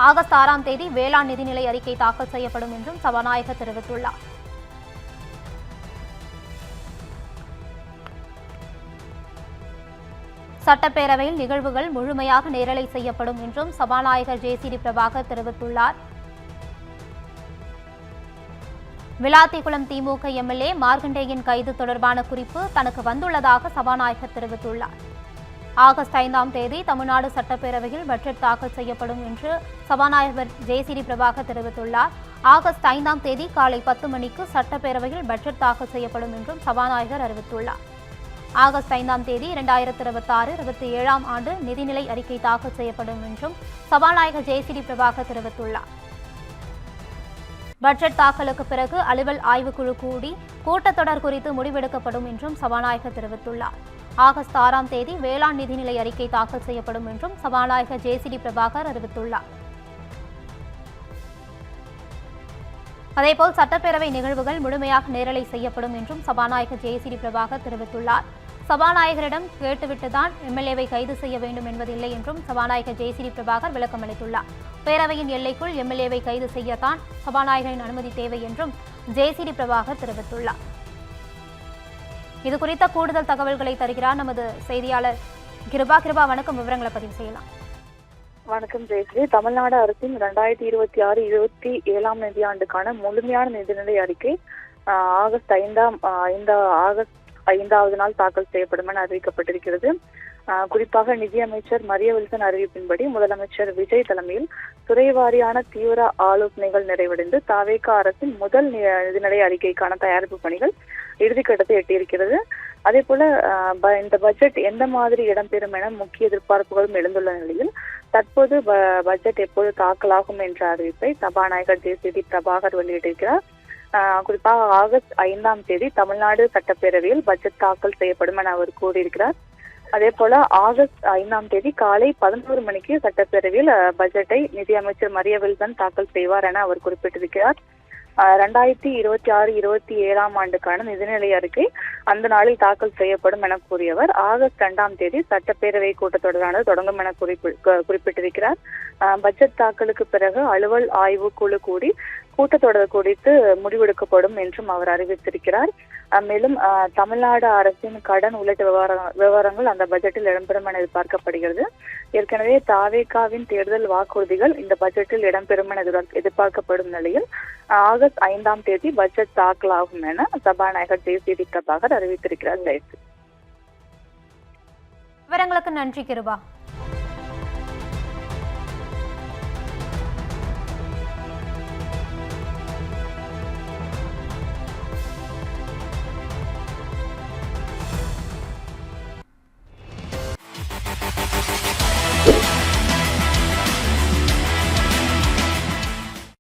August 6ஆம் தேதி வேளாண் நிதிநிலை அறிக்கை தாக்கல் செய்யப்படும் என்றும் சபாநாயகர் தெரிவித்துள்ளார். சட்டப்பேரவையில் நிகழ்வுகள் முழுமையாக நேரலை செய்யப்படும் என்றும் சபாநாயகர் ஜே.சி.டி. பிரபாகர் தெரிவித்துள்ளார். விளாத்திக்குளம் திமுக எம்எல்ஏ மார்க்கண்டேயன் கைது தொடர்பான குறிப்பு தனக்கு வந்துள்ளதாக சபாநாயகர் தெரிவித்துள்ளார். ஆகஸ்ட் 5ஆம் தேதி தமிழ்நாடு சட்டப்பேரவையில் பட்ஜெட் தாக்கல் செய்யப்படும் என்று சபாநாயகர் ஜே.சி.டி. பிரபாகர் தெரிவித்துள்ளார். ஆகஸ்ட் 5ஆம் தேதி காலை 10 மணிக்கு சட்டப்பேரவையில் பட்ஜெட் தாக்கல் செய்யப்படும் என்றும் சபாநாயகர் அறிவித்துள்ளார். ஆகஸ்ட் 5ஆம் தேதி 2026-27ஆம் ஆண்டு நிதிநிலை அறிக்கை தாக்கல் செய்யப்படும் என்றும் சபாநாயகர் ஜே.சி.டி. பிரபாகர் தெரிவித்துள்ளார். பட்ஜெட் தாக்கலுக்கு பிறகு அலுவல் ஆய்வுக்குழு கூடி கூட்டத்தொடர் குறித்து முடிவெடுக்கப்படும் என்றும் சபாநாயகர் தெரிவித்துள்ளார். ஆகஸ்ட் 6ஆம் தேதி வேளாண் நிதிநிலை அறிக்கை தாக்கல் செய்யப்படும் என்றும் சபாநாயகர் ஜே.சி.டி. பிரபாகர் அறிவித்துள்ளார். அதேபோல் சட்டப்பேரவை நிகழ்வுகள் முழுமையாக நேரலை செய்யப்படும் என்றும் சபாநாயகர் ஜே.சி.டி. பிரபாகர் தெரிவித்துள்ளார். சபாநாயகரிடம் கேட்டுவிட்டுதான் எம்எல்ஏவை கைது செய்ய வேண்டும் என்பதில்லை என்றும் சபாநாயகர் ஜே.சி.டி. பிரபாகர் விளக்கம் அளித்துள்ளார். பேரவையின் எல்லைக்குள் எம்எல்ஏவை கைது செய்யத்தான் சபாநாயகரின் அனுமதி தேவை என்றும் ஜே.சி.டி. பிரபாகர் தெரிவித்துள்ளார். இதுகுறித்த கூடுதல் தகவல்களை தருகிறார் நமது செய்தியாளர் கிருபா. வணக்கம், விவரங்களை பதிவு செய்யலாம். வணக்கம் ஜெயஸ்ரீ. தமிழ்நாடு அரசின் 2026-27ஆம் நிதியாண்டுக்கான முழுமையான நிதிநிலை அறிக்கை ஆகஸ்ட் 5வது நாள் தாக்கல் செய்யப்படும் என அறிவிக்கப்பட்டிருக்கிறது. குறிப்பாக நிதியமைச்சர் மரிய வில்சன் அறிவிப்பின்படி முதலமைச்சர் விஜய் தலைமையில் துறைவாரியான தீவிர ஆலோசனைகள் நிறைவடைந்து தவேக அரசின் முதல் நிதிநிலை அறிக்கைக்கான தயாரிப்பு பணிகள் இறுதிக்கட்டத்தை எட்டியிருக்கிறது. அதே போல இந்த பட்ஜெட் எந்த மாதிரி இடம்பெறும் என முக்கிய எதிர்பார்ப்புகளும் எழுந்துள்ள நிலையில் தற்போது பட்ஜெட் எப்போது தாக்கலாகும் என்ற அறிவிப்பை சபாநாயகர் ஜே.சி.டி. பிரபாகர் வெளியிட்டிருக்கிறார். குறிப்பாக ஆகஸ்ட் 5ஆம் தேதி தமிழ்நாடு சட்டப்பேரவையில் பட்ஜெட் தாக்கல் செய்யப்படும் என அவர் கூறியிருக்கிறார். அதே போல ஆகஸ்ட் 5ஆம் தேதி காலை 11 மணிக்கு சட்டப்பேரவையில் பட்ஜெட்டை நிதியமைச்சர் மரிய வில்சன் தாக்கல் செய்வார் என அவர் குறிப்பிட்டிருக்கிறார். 2026-27ஆம் ஆண்டுக்கான நிதிநிலை அறிக்கை அந்த நாளில் தாக்கல் செய்யப்படும் என கூறியவர் ஆகஸ்ட் 2ஆம் தேதி சட்டப்பேரவை கூட்டத்தொடரானது தொடங்கும் என குறிப்பிட்டிருக்கிறார். பட்ஜெட் தாக்கலுக்கு பிறகு அலுவல் ஆய்வு குழு கூடி கூட்டத்தொடர் குறித்து முடிவெடுக்கப்படும் என்றும் அவர் அறிவித்திருக்கிறார். மேலும் தமிழ்நாடு அரசின் கடன் உள்ளிட்ட விவரங்கள் அந்த பட்ஜெட்டில் இடம்பெறும் என எதிர்பார்க்கப்படுகிறது. ஏற்கனவே தவேகாவின் தேர்தல் வாக்குறுதிகள் இந்த பட்ஜெட்டில் இடம்பெறும் என எதிர்பார்க்கப்படும் நிலையில் ஆகஸ்ட் 5ஆம் தேதி பட்ஜெட் தாக்கலாகும் என சபாநாயகர் ஜே.சி.டி. பிரபாகர் அறிவித்திருக்கிறார். விவரங்களுக்கு நன்றி கிருபா.